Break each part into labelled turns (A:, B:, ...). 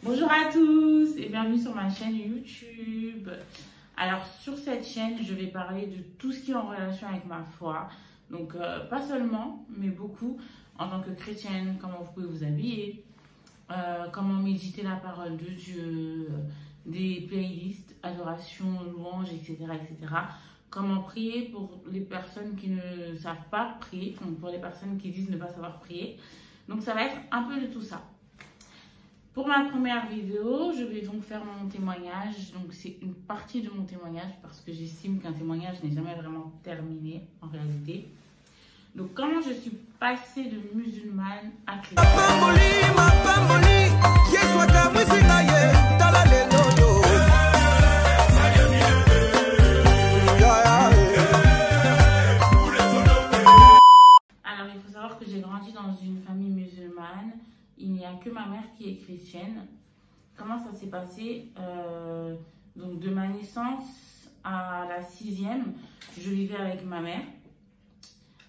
A: Bonjour à tous et bienvenue sur ma chaîne YouTube. Alors sur cette chaîne, je vais parler de tout ce qui est en relation avec ma foi. Donc pas seulement, mais beaucoup en tant que chrétienne, comment vous pouvez vous habiller, comment méditer la parole de Dieu, des playlists, adoration, louanges, etc., etc. Comment prier pour les personnes qui ne savent pas prier, donc pour les personnes qui disent ne pas savoir prier. Donc ça va être un peu de tout ça. Pour ma première vidéo, je vais donc faire mon témoignage. Donc c'est une partie de mon témoignage parce que j'estime qu'un témoignage n'est jamais vraiment terminé en réalité. Donc comment je suis passée de musulmane à chrétienne. Alors il faut savoir que j'ai grandi dans une famille musulmane. Il n'y a que ma mère qui est chrétienne. Comment ça s'est passé? Donc de ma naissance à la 6e, je vivais avec ma mère.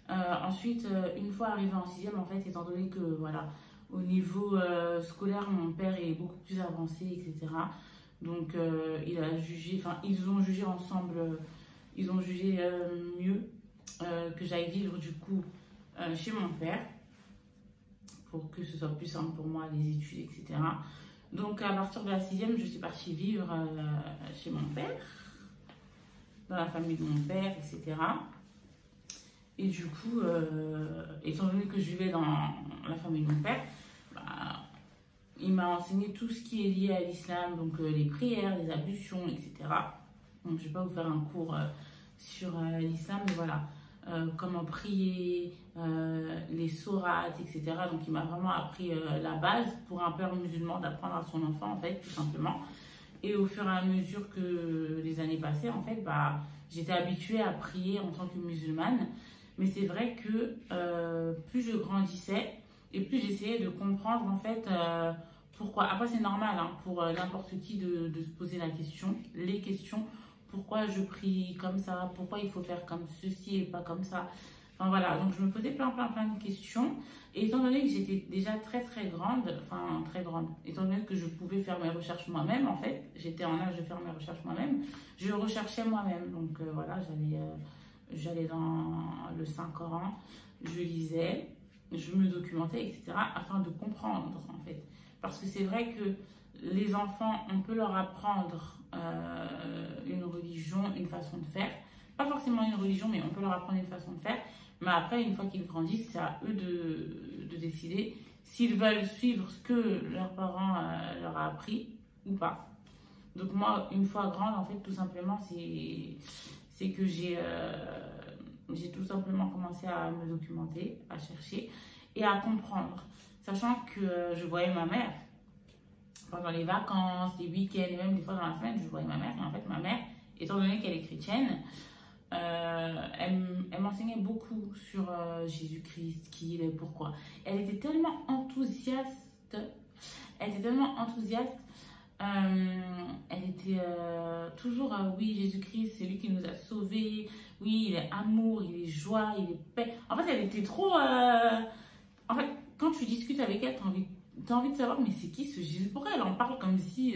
A: Ensuite, une fois arrivée en 6e, en fait, étant donné que voilà, au niveau scolaire, mon père est beaucoup plus avancé, etc. Donc il a jugé, enfin ils ont jugé ensemble, ils ont jugé mieux que j'aille vivre du coup chez mon père, pour que ce soit plus simple pour moi, les études, etc. Donc, à partir de la 6e, je suis partie vivre chez mon père, dans la famille de mon père, etc. Et du coup, étant donné que je vivais dans la famille de mon père, bah, il m'a enseigné tout ce qui est lié à l'islam, donc les prières, les ablutions, etc. Donc, je ne vais pas vous faire un cours sur l'islam, mais voilà. Comment prier, les sourates, etc. Donc il m'a vraiment appris la base pour un père musulman d'apprendre à son enfant en fait, tout simplement. Et au fur et à mesure que les années passaient, en fait, bah, j'étais habituée à prier en tant que musulmane. Mais c'est vrai que plus je grandissais et plus j'essayais de comprendre en fait pourquoi. Après c'est normal hein, pour n'importe qui de se poser la question, les questions. Pourquoi je prie comme ça? Pourquoi il faut faire comme ceci et pas comme ça? Enfin voilà, donc je me posais plein de questions. Et étant donné que j'étais déjà très grande, enfin très grande, étant donné que je pouvais faire mes recherches moi-même, en fait, j'étais en âge de faire mes recherches moi-même, je recherchais moi-même. Donc voilà, j'allais dans le Saint-Coran, je lisais, je me documentais, etc. afin de comprendre, en fait. Parce que c'est vrai que les enfants, on peut leur apprendre une religion, une façon de faire. Pas forcément une religion, mais on peut leur apprendre une façon de faire. Mais après, une fois qu'ils grandissent, c'est à eux de décider s'ils veulent suivre ce que leurs parents leur a appris ou pas. Donc moi, une fois grande, en fait, tout simplement, c'est que j'ai tout simplement commencé à me documenter, à chercher et à comprendre. Sachant que je voyais ma mère pendant les vacances, les week-ends et même des fois dans la semaine, je voyais ma mère. Et en fait, ma mère, étant donné qu'elle est chrétienne, elle m'enseignait beaucoup sur Jésus-Christ, qui il est, pourquoi. Elle était tellement enthousiaste. Elle était toujours, oui, Jésus-Christ, c'est lui qui nous a sauvés. Oui, il est amour, il est joie, il est paix. En fait, elle était trop... En fait, quand tu discutes avec elle, t'as envie de savoir, mais c'est qui ce Jésus? Pourquoi elle en parle comme si...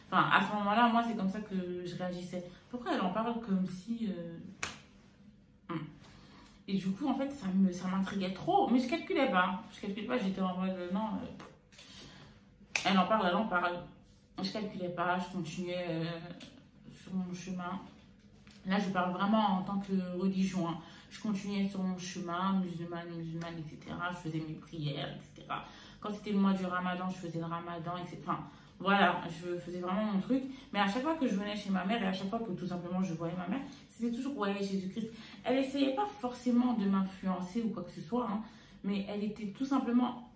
A: Enfin, à ce moment-là, moi, c'est comme ça que je réagissais. Pourquoi elle en parle comme si... Et du coup, en fait, ça m'intriguait trop. Mais je calculais pas. J'étais en mode, non... Elle en parle. Je calculais pas, je continuais sur mon chemin. Là, je parle vraiment en tant que religion. Hein. Je continuais sur mon chemin, musulmane, etc. Je faisais mes prières, etc. Quand c'était le mois du ramadan, je faisais le ramadan, etc. Enfin, voilà, je faisais vraiment mon truc. Mais à chaque fois que je venais chez ma mère et à chaque fois que tout simplement je voyais ma mère, c'était toujours, ouais, Jésus-Christ. Elle essayait pas forcément de m'influencer ou quoi que ce soit, hein, mais elle était tout simplement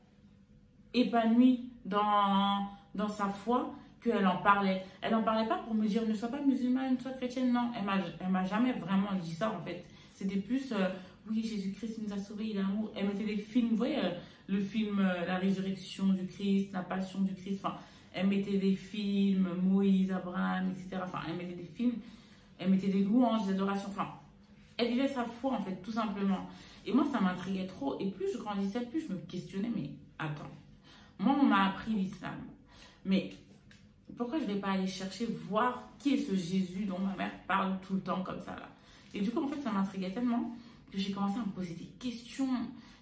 A: épanouie dans sa foi, qu'elle en parlait. Elle en parlait pas pour me dire ne sois pas musulmane, sois chrétienne, non. Elle m'a jamais vraiment dit ça en fait. C'était plus oui, Jésus-Christ nous a sauvés, il est amour. Elle mettait des films, vous voyez, le film La résurrection du Christ, La passion du Christ. Enfin, elle mettait des films, Moïse, Abraham, etc. Enfin, elle mettait des films, elle mettait des louanges, des adorations. Enfin, elle vivait sa foi en fait, tout simplement. Et moi, ça m'intriguait trop. Et plus je grandissais, plus je me questionnais, mais attends, moi, on m'a appris l'islam. Mais pourquoi je ne vais pas aller chercher, voir qui est ce Jésus dont ma mère parle tout le temps comme ça là. Et du coup, en fait, ça m'intriguait tellement que j'ai commencé à me poser des questions.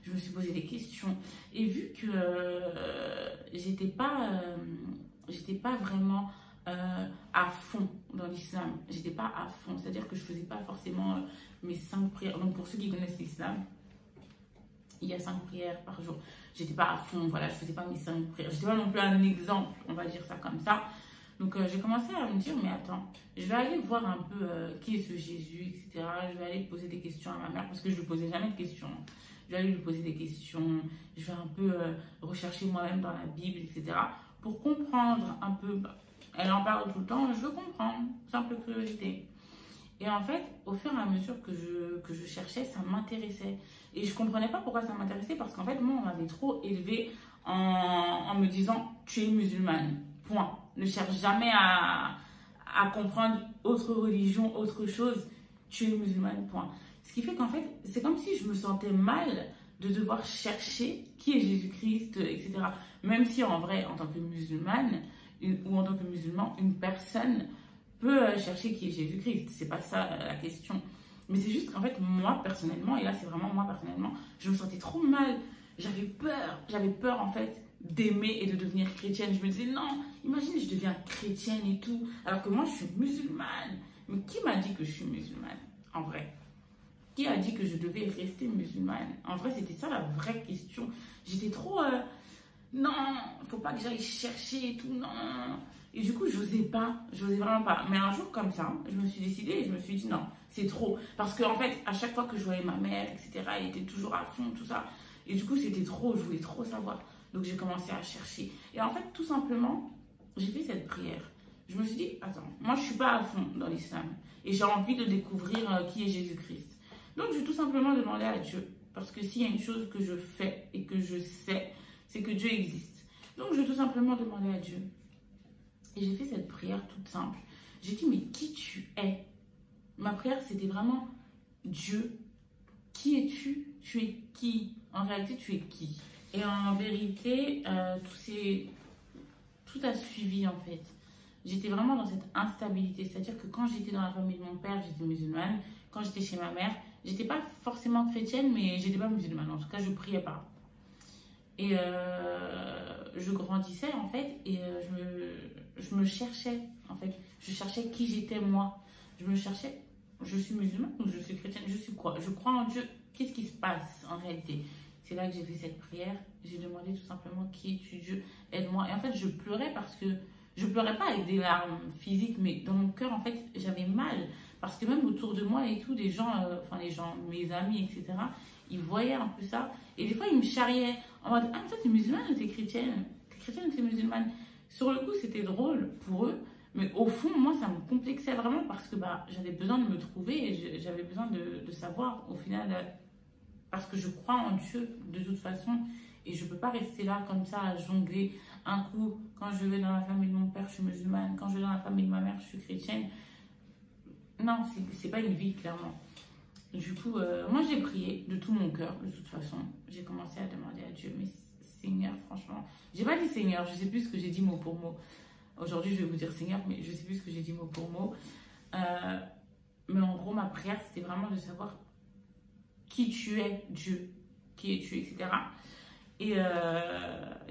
A: Je me suis posé des questions. Et vu que j'étais pas vraiment à fond dans l'islam, j'étais pas à fond, c'est-à-dire que je faisais pas forcément mes 5 prières. Donc pour ceux qui connaissent l'islam, il y a 5 prières par jour. J'étais pas à fond, voilà, je faisais pas mes 5 prières. J'étais pas non plus un exemple, on va dire ça comme ça. Donc j'ai commencé à me dire, mais attends, je vais aller voir un peu qui est ce Jésus, etc. Je vais aller poser des questions à ma mère, parce que je ne lui posais jamais de questions. Je vais aller lui poser des questions, je vais un peu rechercher moi-même dans la Bible, etc. Pour comprendre un peu. Elle en parle tout le temps, je veux comprendre, simple curiosité. Et en fait, au fur et à mesure que je cherchais, ça m'intéressait. Et je ne comprenais pas pourquoi ça m'intéressait, parce qu'en fait, moi, on m'avait trop élevée en me disant, tu es musulmane, point. Ne cherche jamais à comprendre autre religion, autre chose, tu es musulmane, point. Ce qui fait qu'en fait, c'est comme si je me sentais mal de devoir chercher qui est Jésus-Christ, etc. Même si en vrai, en tant que musulmane, ou en tant que musulman, une personne peut chercher qui est Jésus-Christ. C'est pas ça la question. Mais c'est juste qu'en fait, moi personnellement, et là c'est vraiment moi personnellement, je me sentais trop mal. J'avais peur en fait d'aimer et de devenir chrétienne. Je me disais non, imagine je deviens chrétienne et tout, alors que moi je suis musulmane. Mais qui m'a dit que je suis musulmane en vrai? Qui a dit que je devais rester musulmane? En vrai, c'était ça la vraie question. J'étais trop non, faut pas que j'aille chercher et tout, non. Et du coup, j'osais vraiment pas. Mais un jour comme ça, je me suis décidée et je me suis dit non, c'est trop. Parce qu'en fait, à chaque fois que je voyais ma mère, etc., elle était toujours à fond, tout ça. Et du coup, c'était trop, je voulais trop savoir. Donc, j'ai commencé à chercher. Et en fait, tout simplement, j'ai fait cette prière. Je me suis dit, attends, moi, je suis pas à fond dans l'islam. Et j'ai envie de découvrir qui est Jésus-Christ. Donc, j'ai tout simplement demandé à Dieu. Parce que s'il y a une chose que je fais et que je sais, c'est que Dieu existe. Donc, je vais tout simplement demander à Dieu. Et j'ai fait cette prière toute simple. J'ai dit, mais qui tu es? Ma prière, c'était vraiment Dieu. Qui es-tu? Tu es qui? En réalité, tu es qui? Et en vérité, tout a suivi en fait. J'étais vraiment dans cette instabilité. C'est-à-dire que quand j'étais dans la famille de mon père, j'étais musulmane. Quand j'étais chez ma mère, j'étais pas forcément chrétienne, mais j'étais pas musulmane. En tout cas, je priais pas. Et je grandissais en fait et je me cherchais en fait. Je cherchais qui j'étais moi. Je me cherchais, je suis musulmane ou je suis chrétienne, je suis quoi? Je crois en Dieu. Qu'est-ce qui se passe en réalité? C'est là que j'ai fait cette prière. J'ai demandé tout simplement qui es-tu Dieu? Aide-moi. Et en fait, je pleurais parce que je pleurais pas avec des larmes physiques, mais dans mon cœur en fait, j'avais mal. Parce que même autour de moi et tout, des gens, les gens, mes amis, etc., ils voyaient un peu ça. Et des fois, ils me charriaient en mode, ah, mais toi, t'es musulmane ou t'es chrétienne? T'es chrétienne ou t'es musulmane? Sur le coup, c'était drôle pour eux. Mais au fond, moi, ça me complexait vraiment parce que j'avais besoin de me trouver et j'avais besoin de savoir au final, parce que je crois en Dieu de toute façon. Et je ne peux pas rester là comme ça à jongler. Un coup, quand je vais dans la famille de mon père, je suis musulmane. Quand je vais dans la famille de ma mère, je suis chrétienne. Non, c'est pas une vie, clairement. Du coup, moi j'ai prié de tout mon cœur, de toute façon. J'ai commencé à demander à Dieu, mais Seigneur, franchement, j'ai pas dit Seigneur, je sais plus ce que j'ai dit mot pour mot. Aujourd'hui, je vais vous dire Seigneur, mais je sais plus ce que j'ai dit mot pour mot. Mais en gros, ma prière, c'était vraiment de savoir qui tu es, Dieu, qui es-tu, etc. Et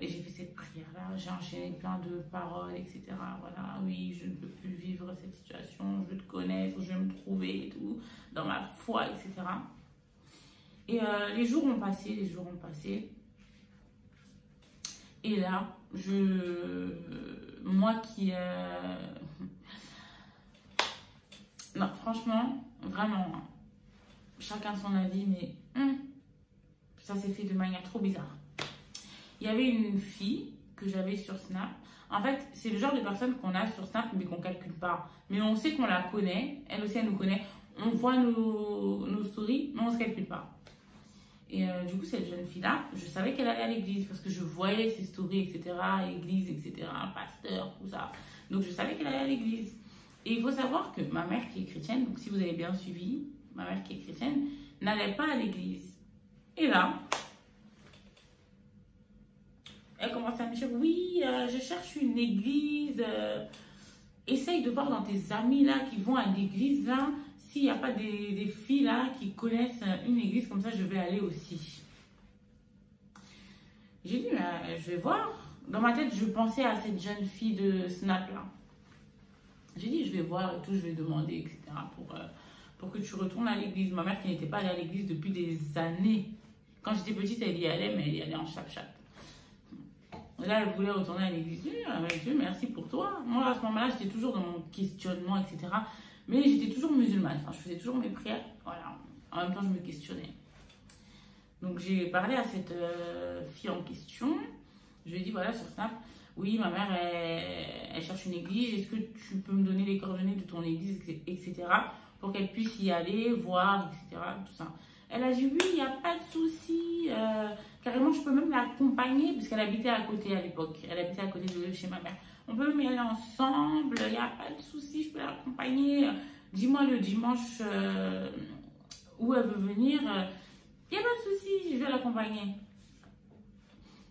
A: j'ai fait cette prière-là, j'ai enchaîné plein de paroles, etc. Voilà, oui, je ne peux plus vivre cette situation, je veux te connaître, je veux me trouver et tout, dans ma foi, etc. Et les jours ont passé, Et là, moi qui... Non, franchement, vraiment, chacun son avis, mais ça s'est fait de manière trop bizarre. Il y avait une fille que j'avais sur Snap. En fait, c'est le genre de personne qu'on a sur Snap, mais qu'on ne calcule pas. Mais on sait qu'on la connaît. Elle aussi, elle nous connaît. On voit nos stories, mais on ne se calcule pas. Et du coup, cette jeune fille-là, je savais qu'elle allait à l'église parce que je voyais ses stories, etc. Église, etc. Pasteur, tout ça. Donc, je savais qu'elle allait à l'église. Et il faut savoir que ma mère qui est chrétienne, donc si vous avez bien suivi, ma mère qui est chrétienne, n'allait pas à l'église. Et là... Elle commence à me dire, oui, je cherche une église. Essaye de voir dans tes amis là qui vont à l'église là, s'il n'y a pas des filles là qui connaissent une église, comme ça je vais aller aussi. J'ai dit, je vais voir. Dans ma tête, je pensais à cette jeune fille de Snap là. J'ai dit, je vais voir et tout, je vais demander, etc. pour que tu retournes à l'église. Ma mère qui n'était pas allée à l'église depuis des années. Quand j'étais petite, elle y allait, mais elle y allait en chap-chap. Là, elle voulait retourner à l'église. Dieu, merci pour toi. Moi, à ce moment-là, j'étais toujours dans mon questionnement, etc. Mais j'étais toujours musulmane. Enfin, je faisais toujours mes prières. Voilà. En même temps, je me questionnais. Donc, j'ai parlé à cette fille en question. Je lui ai dit, voilà, sur Snap, oui, ma mère, elle cherche une église. Est-ce que tu peux me donner les coordonnées de ton église, etc. pour qu'elle puisse y aller, voir, etc. Tout ça. Elle a dit, oui, il n'y a pas de souci. Carrément, je peux même l'accompagner, puisqu'elle habitait à côté à l'époque. Elle habitait à côté de chez ma mère. On peut même y aller ensemble, il n'y a pas de souci, je peux l'accompagner. Dis-moi le dimanche où elle veut venir. Il n'y a pas de souci, je vais l'accompagner.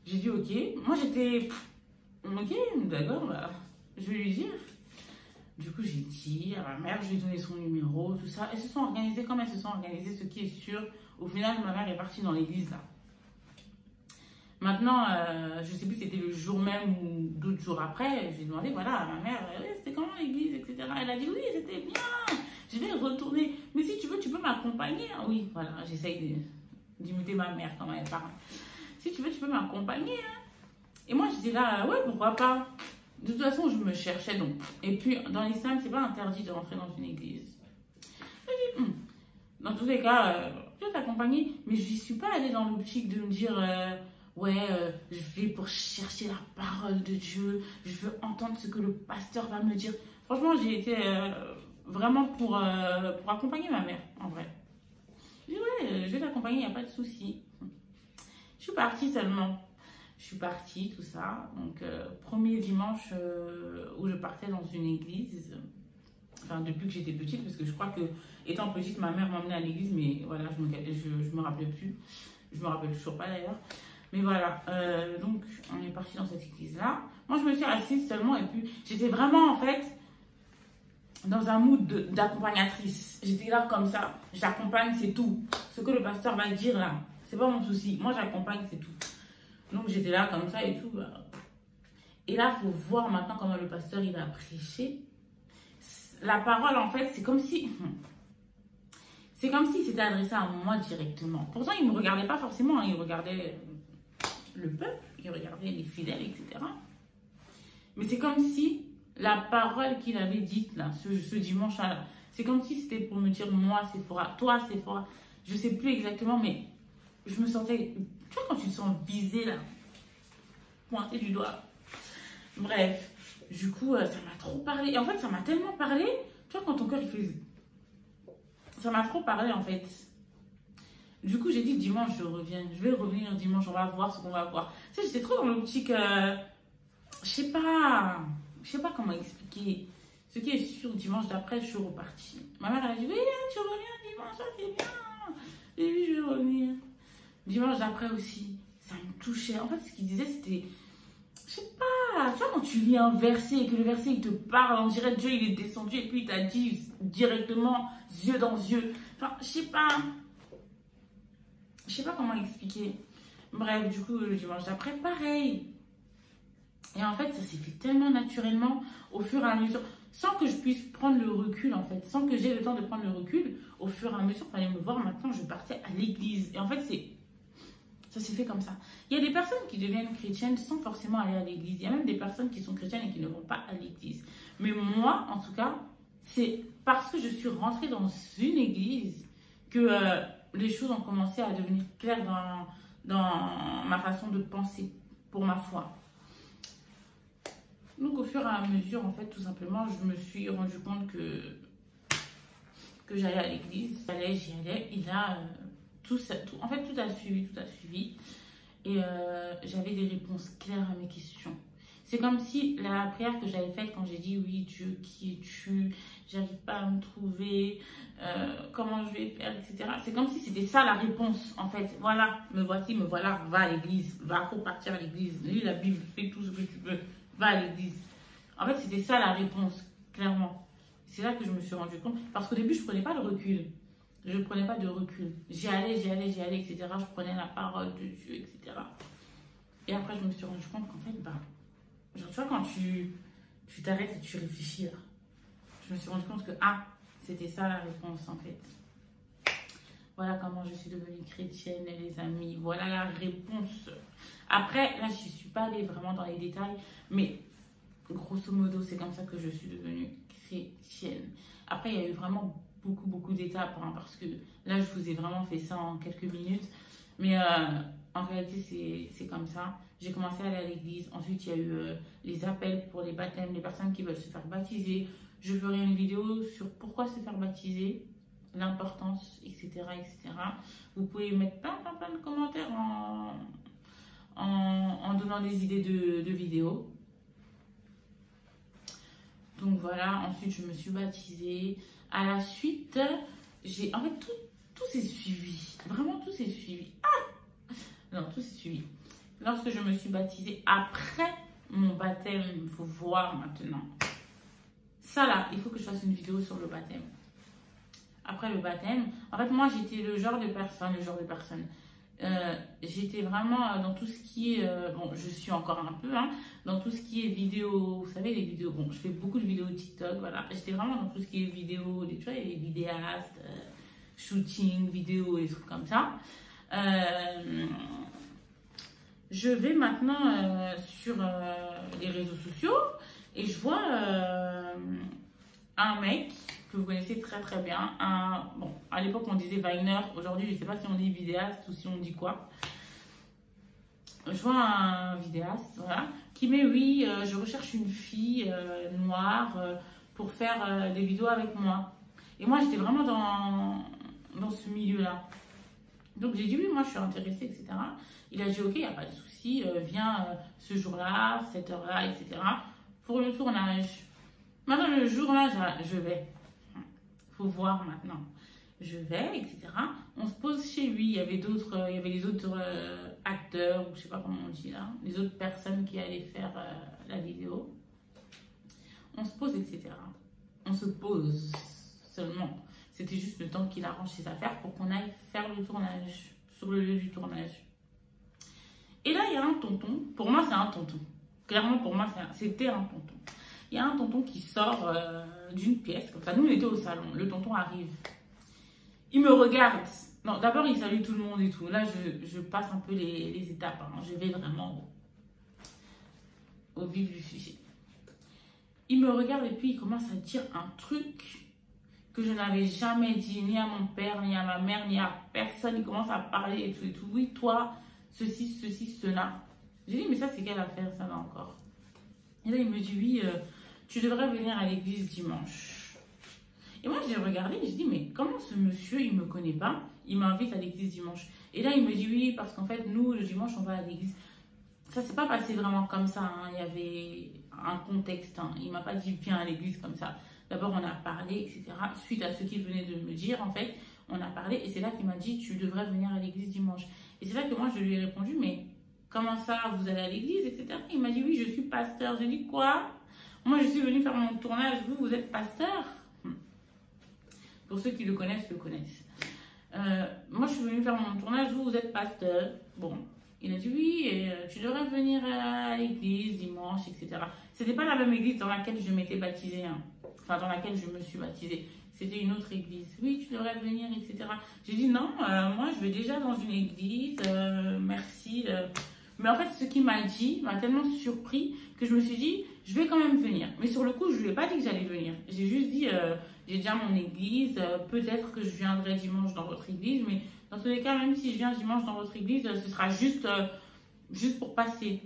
A: J'ai dit, ok. Moi, j'étais, ok, d'accord, bah, je vais lui dire. Du coup, j'ai dit à ma mère, je lui ai donné son numéro, tout ça. Elles se sont organisées comme elles se sont organisées, ce qui est sûr. Au final, ma mère est partie dans l'église là. Maintenant, je ne sais plus si c'était le jour même ou d'autres jours après. J'ai demandé, voilà, à ma mère, oui, c'était comment l'église, etc. Elle a dit, oui, c'était bien, je vais retourner. Mais si tu veux, tu peux m'accompagner. Oui, voilà, j'essaye d'imiter ma mère quand elle parle. Si tu veux, tu peux m'accompagner. Hein. Et moi, j'étais là, ouais, pourquoi pas. De toute façon, je me cherchais donc. Et puis, dans l'islam, c'est pas interdit de rentrer dans une église. Je dis, dans tous les cas, je vais t'accompagner. Mais je n'y suis pas allée dans l'optique de me dire, ouais, je vais pour chercher la parole de Dieu. Je veux entendre ce que le pasteur va me dire. Franchement, j'ai été vraiment pour accompagner ma mère, en vrai. Je dis, ouais, je vais t'accompagner, il n'y a pas de souci. Je suis partie seulement. Je suis partie, tout ça. Donc, premier dimanche où je partais dans une église, enfin, depuis que j'étais petite, parce que je crois que, étant petite, ma mère m'emmenait à l'église, mais voilà, je me rappelais plus. Je me rappelle toujours pas d'ailleurs. Mais voilà, donc, on est parti dans cette église-là. Moi, je me suis assise seulement, et puis, j'étais vraiment, en fait, dans un mood d'accompagnatrice. J'étais là comme ça, j'accompagne, c'est tout. Ce que le pasteur va dire là, c'est pas mon souci. Moi, j'accompagne, c'est tout. Donc j'étais là comme ça et tout. Et là, il faut voir maintenant comment le pasteur il a prêché. La parole, en fait, c'est comme si c'était adressé à moi directement. Pourtant, il ne me regardait pas forcément. Hein. Il regardait le peuple, il regardait les fidèles, etc. Mais c'est comme si la parole qu'il avait dite là, ce dimanche-là, c'est comme si c'était pour me dire, moi, Sephora, toi, Sephora. Je ne sais plus exactement, mais je me sentais... Tu vois, quand tu te sens visé là, pointé du doigt. Bref, du coup, ça m'a trop parlé. Et en fait, ça m'a tellement parlé. Tu vois, quand ton cœur, il fait... Ça m'a trop parlé, en fait. Du coup, j'ai dit, dimanche, je reviens. Je vais revenir dimanche, on va voir ce qu'on va voir. Tu sais, j'étais trop dans l'optique... Je sais pas comment expliquer. Ce qui est sûr, dimanche d'après, je suis repartie. Ma mère, elle a dit, oui, tu reviens dimanche, ça c'est bien. Et oui, je vais revenir. Dimanche d'après aussi, ça me touchait. En fait, ce qu'il disait, c'était... Je sais pas, tu vois, quand tu lis un verset et que le verset, il te parle, on dirait Dieu, il est descendu et puis il t'a dit directement, yeux dans yeux. Enfin, je sais pas comment expliquer. Bref, du coup, le dimanche d'après, pareil. Et en fait, ça s'est fait tellement naturellement au fur et à mesure, sans que je puisse prendre le recul, en fait, sans que j'ai le temps de prendre le recul. Au fur et à mesure, il fallait me voir, maintenant, je partais à l'église. Et en fait, ça s'est fait comme ça. Il y a des personnes qui deviennent chrétiennes sans forcément aller à l'église. Il y a même des personnes qui sont chrétiennes et qui ne vont pas à l'église. Mais moi, en tout cas, c'est parce que je suis rentrée dans une église que les choses ont commencé à devenir claires dans ma façon de penser pour ma foi. Donc, au fur et à mesure, en fait, tout simplement, je me suis rendu compte que j'allais à l'église. J'y allais. Et là... en fait, tout a suivi. Et j'avais des réponses claires à mes questions. C'est comme si la prière que j'avais faite quand j'ai dit oui, Dieu, qui es-tu? J'arrive pas à me trouver, comment je vais faire, etc. C'est comme si c'était ça la réponse, en fait. Voilà, me voici, me voilà, va à l'église, va, faut partir à l'église, lis la Bible, fais tout ce que tu veux, va à l'église. En fait, c'était ça la réponse, clairement. C'est là que je me suis rendu compte, parce qu'au début, je prenais pas de recul. Je prenais pas de recul. J'y allais, etc. Je prenais la parole de Dieu, etc. Et après, je me suis rendu compte qu'en fait, bah, genre, tu vois, quand tu t'arrêtes et tu réfléchis, là, je me suis rendu compte que, ah, c'était ça la réponse, en fait. Voilà comment je suis devenue chrétienne, les amis. Voilà la réponse. Après, là, je ne suis pas allée vraiment dans les détails, mais grosso modo, c'est comme ça que je suis devenue chrétienne. Après, il y a eu vraiment beaucoup d'étapes, hein, parce que là, je vous ai vraiment fait ça en quelques minutes. Mais en réalité, c'est comme ça. J'ai commencé à aller à l'église. Ensuite, il y a eu les appels pour les baptêmes, les personnes qui veulent se faire baptiser. Je ferai une vidéo sur pourquoi se faire baptiser, l'importance, etc., etc. Vous pouvez mettre plein de commentaires en donnant des idées de vidéos. Donc voilà, ensuite je me suis baptisée. À la suite, en fait, tout s'est suivi. Vraiment, tout s'est suivi. Ah! Non, tout s'est suivi. Lorsque je me suis baptisée, après mon baptême, il faut voir maintenant. Ça là, il faut que je fasse une vidéo sur le baptême. Après le baptême, en fait, moi, j'étais le genre de personne, j'étais vraiment dans tout ce qui est, bon, je suis encore un peu, hein, dans tout ce qui est vidéo, vous savez, les vidéos, bon, je fais beaucoup de vidéos TikTok, voilà, j'étais vraiment dans tout ce qui est vidéo, tu vois, les vidéastes, shooting, vidéo, des trucs comme ça. Je vais maintenant sur les réseaux sociaux et je vois un mec que vous connaissez très bien. Bon, à l'époque on disait Viner, aujourd'hui je ne sais pas si on dit vidéaste ou si on dit quoi. Je vois un vidéaste, voilà, qui met oui, je recherche une fille noire pour faire des vidéos avec moi. Et moi j'étais vraiment dans ce milieu-là. Donc j'ai dit oui, moi je suis intéressée, etc. Il a dit ok, il n'y a pas de souci, viens ce jour-là, cette heure-là, etc. pour le tournage. Maintenant le jour-là, je vais. Faut voir maintenant. Je vais, etc. On se pose chez lui. Il y avait les autres acteurs, ou je sais pas comment on dit là, les autres personnes qui allaient faire la vidéo. On se pose, etc. On se pose seulement. C'était juste le temps qu'il arrange ses affaires pour qu'on aille faire le tournage, sur le lieu du tournage. Et là, il y a un tonton. Pour moi, c'est un tonton. Clairement, pour moi, c'était un tonton. Il y a un tonton qui sort d'une pièce, comme ça. Nous, on était au salon. Le tonton arrive. Il me regarde. Non, d'abord, il salue tout le monde et tout. Là, je passe un peu les étapes. Hein. Je vais vraiment au vif du sujet. Il me regarde et puis il commence à dire un truc que je n'avais jamais dit ni à mon père, ni à ma mère, ni à personne. Il commence à parler et tout et tout. Oui, toi, ceci, cela. J'ai dit, mais ça, c'est quelle affaire, ça, là, encore? Et là, il me dit, oui, tu devrais venir à l'église dimanche. Et moi, j'ai regardé et j'ai dit, mais comment ce monsieur, il ne me connaît pas, il m'invite à l'église dimanche? Et là, il me dit, oui, parce qu'en fait, nous, le dimanche, on va à l'église. Ça ne s'est pas passé vraiment comme ça. Hein. Il y avait un contexte. Hein. Il ne m'a pas dit, viens à l'église comme ça. D'abord, on a parlé, etc. Suite à ce qu'il venait de me dire, en fait, on a parlé. Et c'est là qu'il m'a dit, tu devrais venir à l'église dimanche. Et c'est là que moi, je lui ai répondu, mais comment ça, vous allez à l'église, etc. Il m'a dit, oui, je suis pasteur. J'ai dit, quoi? Moi, je suis venue faire mon tournage. Vous êtes pasteur? Pour ceux qui le connaissent, le connaissent. Moi, je suis venue faire mon tournage. Vous êtes pasteur. Bon, il a dit, oui, et, tu devrais venir à l'église dimanche, etc. C'était pas la même église dans laquelle je m'étais baptisée. Hein. Enfin, dans laquelle je me suis baptisée. C'était une autre église. Oui, tu devrais venir, etc. J'ai dit, non, moi, je vais déjà dans une église. Merci. Mais en fait, ce qu'il m'a dit m'a tellement surpris que je me suis dit, je vais quand même venir. Mais sur le coup, je ne lui ai pas dit que j'allais venir. J'ai juste dit, j'ai déjà mon église, peut-être que je viendrai dimanche dans votre église, mais dans tous les cas, même si je viens dimanche dans votre église, ce sera juste pour passer.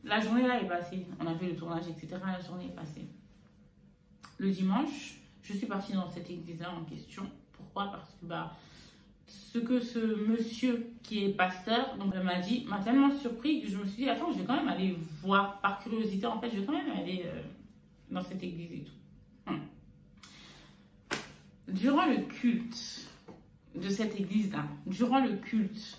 A: La journée là est passée. On a fait le tournage, etc. La journée est passée. Le dimanche, je suis partie dans cette église-là en question. Pourquoi? Parce que ce que ce monsieur qui est pasteur, donc m'a dit, m'a tellement surpris que je me suis dit, attends, je vais quand même aller voir, par curiosité, en fait, je vais quand même aller dans cette église et tout. Durant le culte de cette église-là, durant le culte,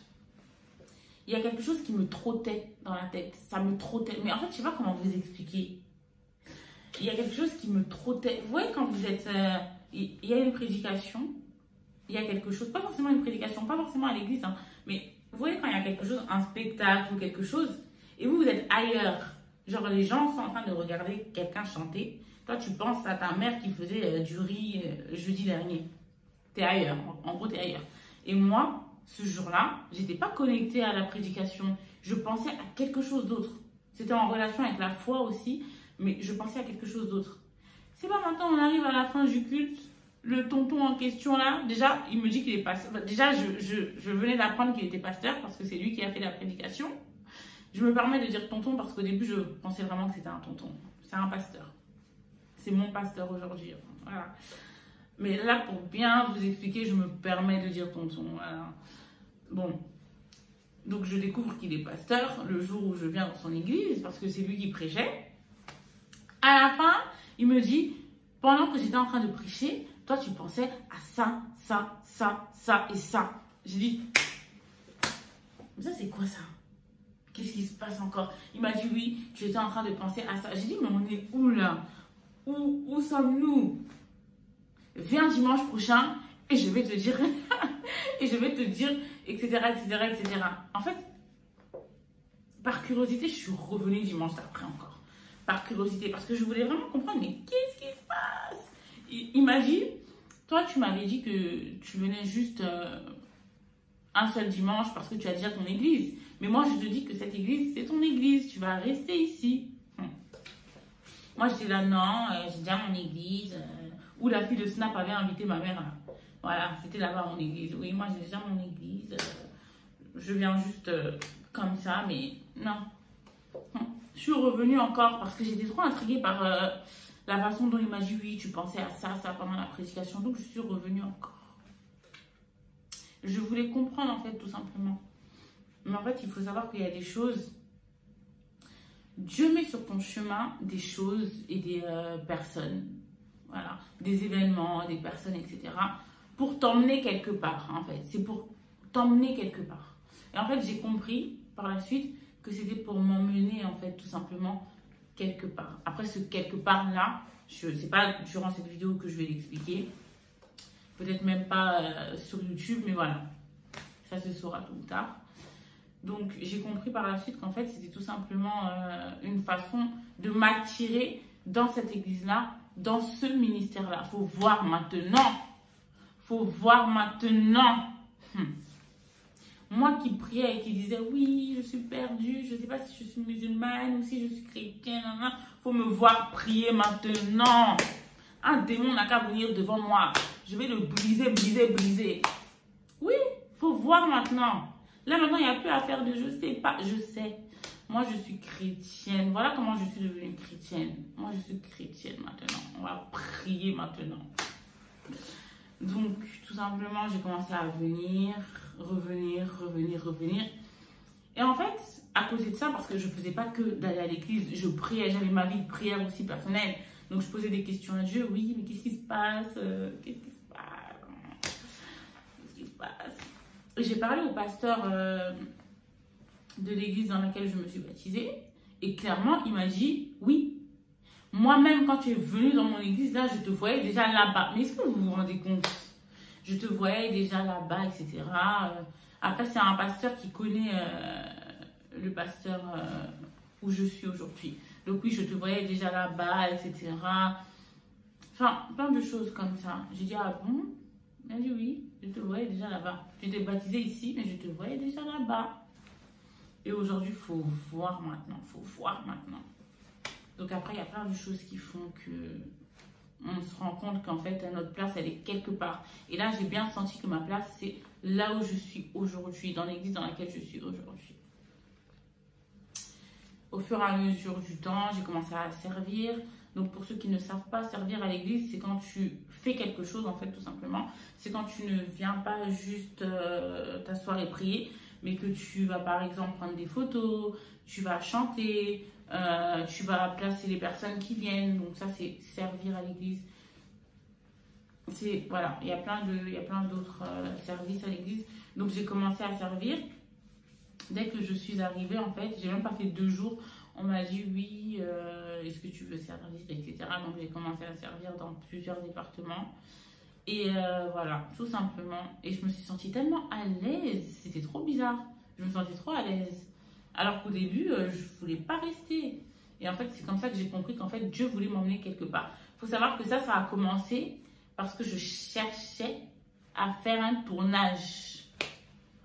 A: il y a quelque chose qui me trottait dans la tête. Ça me trottait. Mais en fait, je ne sais pas comment vous expliquer. Il y a quelque chose qui me trottait. Vous voyez, quand vous êtes... il y a une prédication, il y a quelque chose, pas forcément une prédication, pas forcément à l'église, hein, mais vous voyez quand il y a quelque chose, un spectacle ou quelque chose, et vous êtes ailleurs. Genre, les gens sont en train de regarder quelqu'un chanter. Toi, tu penses à ta mère qui faisait du riz jeudi dernier. T'es ailleurs. En gros, t'es ailleurs. Et moi, ce jour-là, j'étais pas connectée à la prédication. Je pensais à quelque chose d'autre. C'était en relation avec la foi aussi, mais je pensais à quelque chose d'autre. C'est pas maintenant, on arrive à la fin du culte, le tonton en question là, déjà, il me dit qu'il est pasteur. Déjà, je venais d'apprendre qu'il était pasteur parce que c'est lui qui a fait la prédication. Je me permets de dire tonton parce qu'au début, je pensais vraiment que c'était un tonton. C'est un pasteur. C'est mon pasteur aujourd'hui. Voilà. Mais là, pour bien vous expliquer, je me permets de dire tonton. Voilà. Bon. Donc, je découvre qu'il est pasteur le jour où je viens dans son église parce que c'est lui qui prêchait. À la fin, il me dit, pendant que j'étais en train de prêcher, toi, tu pensais à ça, ça, ça, ça et ça. J'ai dit, mais ça, c'est quoi ça? Qu'est-ce qui se passe encore? Il m'a dit, oui, tu étais en train de penser à ça. J'ai dit, mais on est où là? Où sommes-nous? Viens dimanche prochain et je vais te dire, et je vais te dire, etc., etc., etc. En fait, par curiosité, je suis revenue dimanche après encore. Par curiosité, parce que je voulais vraiment comprendre, mais qu'est-ce qui se passe? Il m'a dit, toi, tu m'avais dit que tu venais juste un seul dimanche parce que tu as déjà ton église. Mais moi, je te dis que cette église, c'est ton église. Tu vas rester ici. Moi, j'étais là, non, j'ai déjà mon église. Où la fille de Snap avait invité ma mère. Voilà, c'était là-bas mon église. Oui, moi, j'ai déjà mon église. Je viens juste comme ça, mais non. Je suis revenue encore parce que j'étais trop intriguée par la façon dont il m'a dit, oui, tu pensais à ça, ça pendant la prédication. Donc, je suis revenue encore. Je voulais comprendre, en fait, tout simplement. Mais en fait, il faut savoir qu'il y a des choses... Dieu met sur ton chemin des choses et des personnes. Voilà. Des événements, des personnes, etc. Pour t'emmener quelque part, en fait. C'est pour t'emmener quelque part. Et en fait, j'ai compris, par la suite, que c'était pour m'emmener, en fait, tout simplement, quelque part. Après, ce quelque part-là, c'est pas durant cette vidéo que je vais l'expliquer. Peut-être même pas sur YouTube, mais voilà. Ça se saura tôt ou tard. Donc, j'ai compris par la suite qu'en fait, c'était tout simplement une façon de m'attirer dans cette église-là, dans ce ministère-là. Il faut voir maintenant. Il faut voir maintenant. Moi qui priais et qui disais, oui, je suis perdue, je ne sais pas si je suis musulmane ou si je suis chrétienne. Il faut me voir prier maintenant. Un démon n'a qu'à venir devant moi. Je vais le briser, briser, briser. Oui, il faut voir maintenant. Là, maintenant, il n'y a plus à faire de je sais pas. Je sais. Moi, je suis chrétienne. Voilà comment je suis devenue chrétienne. Moi, je suis chrétienne maintenant. On va prier maintenant. Donc, tout simplement, j'ai commencé à venir, revenir, revenir, revenir. Et en fait, à côté de ça, parce que je ne faisais pas que d'aller à l'église, je priais. J'avais ma vie de prière aussi personnelle. Donc, je posais des questions à Dieu. Oui, mais qu'est-ce qui se passe? Qu'est-ce qui se passe? Qu'est-ce qui se passe? J'ai parlé au pasteur de l'église dans laquelle je me suis baptisée et clairement, il m'a dit, oui, moi-même, quand tu es venu dans mon église, là, je te voyais déjà là-bas. Mais est-ce que vous vous rendez compte? Je te voyais déjà là-bas, etc. Après, c'est un pasteur qui connaît le pasteur où je suis aujourd'hui. Donc oui, je te voyais déjà là-bas, etc. Enfin, plein de choses comme ça. J'ai dit, ah bon? Il m'a dit, oui, je te voyais déjà là-bas. Tu t'es baptisé ici, mais je te voyais déjà là-bas. Et aujourd'hui, il faut voir maintenant. Il faut voir maintenant. Donc après, il y a plein de choses qui font que on se rend compte qu'en fait, notre place, elle est quelque part. Et là, j'ai bien senti que ma place, c'est là où je suis aujourd'hui, dans l'église dans laquelle je suis aujourd'hui. au fur et à mesure du temps, j'ai commencé à servir. Donc pour ceux qui ne savent pas, servir à l'église, c'est quand tu fais quelque chose en fait tout simplement. C'est quand tu ne viens pas juste t'asseoir et prier, mais que tu vas par exemple prendre des photos, tu vas chanter, tu vas placer les personnes qui viennent. Donc ça c'est servir à l'église. Voilà, il y a plein d'autres services à l'église. Donc j'ai commencé à servir. Dès que je suis arrivée, en fait, j'ai même pas fait 2 jours. On m'a dit oui, est-ce que tu veux servir, etc. Donc j'ai commencé à servir dans plusieurs départements. Et voilà, tout simplement. Et je me suis sentie tellement à l'aise. C'était trop bizarre. Je me sentais trop à l'aise. Alors qu'au début, je voulais pas rester. Et en fait, c'est comme ça que j'ai compris qu'en fait, Dieu voulait m'emmener quelque part. Il faut savoir que ça a commencé parce que je cherchais à faire un tournage.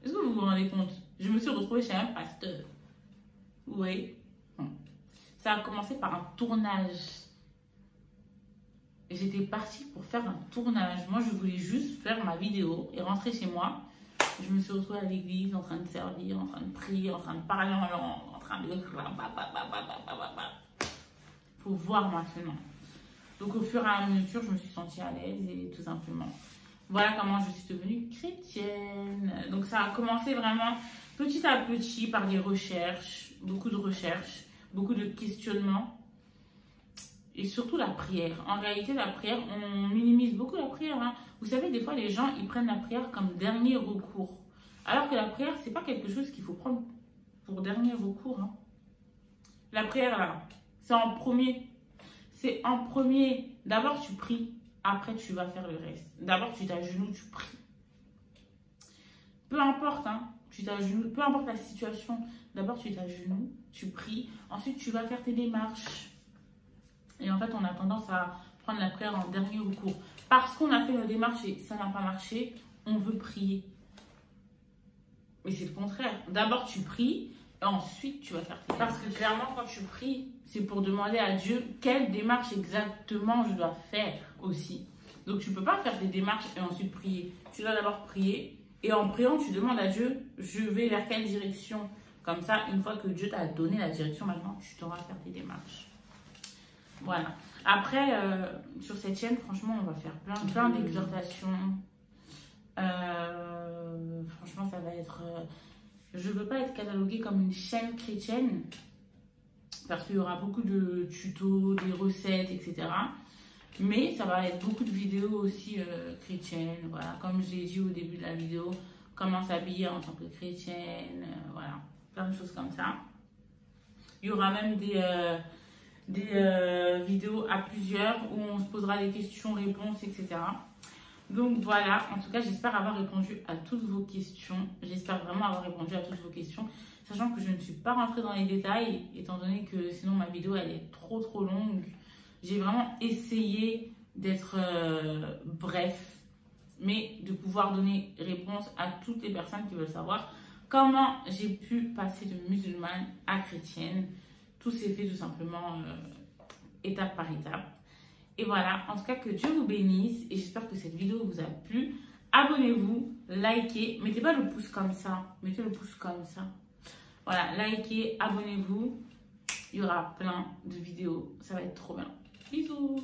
A: Est-ce que vous vous rendez compte? Je me suis retrouvée chez un pasteur. Oui. Ça a commencé par un tournage. J'étais partie pour faire un tournage. Moi, je voulais juste faire ma vidéo et rentrer chez moi. Je me suis retrouvée à l'église en train de servir, en train de prier, en train de parler en langue, en train de... Faut voir maintenant. Donc, au fur et à mesure, je me suis sentie à l'aise et tout simplement. Voilà comment je suis devenue chrétienne. Donc, ça a commencé vraiment petit à petit par des recherches, beaucoup de questionnements et surtout la prière. En réalité, la prière, on minimise beaucoup la prière. Hein. Vous savez, des fois, les gens, ils prennent la prière comme dernier recours. Alors que la prière, c'est pas quelque chose qu'il faut prendre pour dernier recours. Hein. La prière, là, c'est en premier. C'est en premier. D'abord, tu pries. Après, tu vas faire le reste. D'abord, tu t'agenouilles, tu pries. Peu importe, hein, tu t'agenouilles, peu importe la situation. D'abord, tu t'agenouilles, tu pries. Ensuite, tu vas faire tes démarches. Et en fait, on a tendance à prendre la prière en dernier recours. Parce qu'on a fait nos démarches et ça n'a pas marché, on veut prier. Mais c'est le contraire. D'abord, tu pries et ensuite, tu vas faire tes démarches. Parce que clairement, quand tu pries, c'est pour demander à Dieu quelle démarche exactement je dois faire aussi. Donc, tu ne peux pas faire des démarches et ensuite prier. Tu dois d'abord prier. Et en priant, tu demandes à Dieu, je vais vers quelle direction? Comme ça, une fois que Dieu t'a donné la direction, maintenant, tu t'auras à faire tes démarches. Voilà. Après, sur cette chaîne, franchement, on va faire plein d'exhortations. Franchement, ça va être... je ne veux pas être cataloguée comme une chaîne chrétienne. Parce qu'il y aura beaucoup de tutos, des recettes, etc. Mais ça va être beaucoup de vidéos aussi chrétiennes. Voilà. Comme je l'ai dit au début de la vidéo, comment s'habiller en tant que chrétienne. Voilà. Plein de choses comme ça. Il y aura même des vidéos à plusieurs où on se posera des questions-réponses, etc. Donc voilà, en tout cas, j'espère avoir répondu à toutes vos questions. J'espère vraiment avoir répondu à toutes vos questions, sachant que je ne suis pas rentrée dans les détails, étant donné que sinon ma vidéo, elle est trop longue. J'ai vraiment essayé d'être bref, mais de pouvoir donner réponse à toutes les personnes qui veulent savoir comment j'ai pu passer de musulmane à chrétienne. Tout s'est fait tout simplement étape par étape. Et voilà, en tout cas, que Dieu vous bénisse. Et j'espère que cette vidéo vous a plu. Abonnez-vous, likez. Mettez pas le pouce comme ça. Mettez le pouce comme ça. Voilà, likez, abonnez-vous. Il y aura plein de vidéos. Ça va être trop bien. Bisous.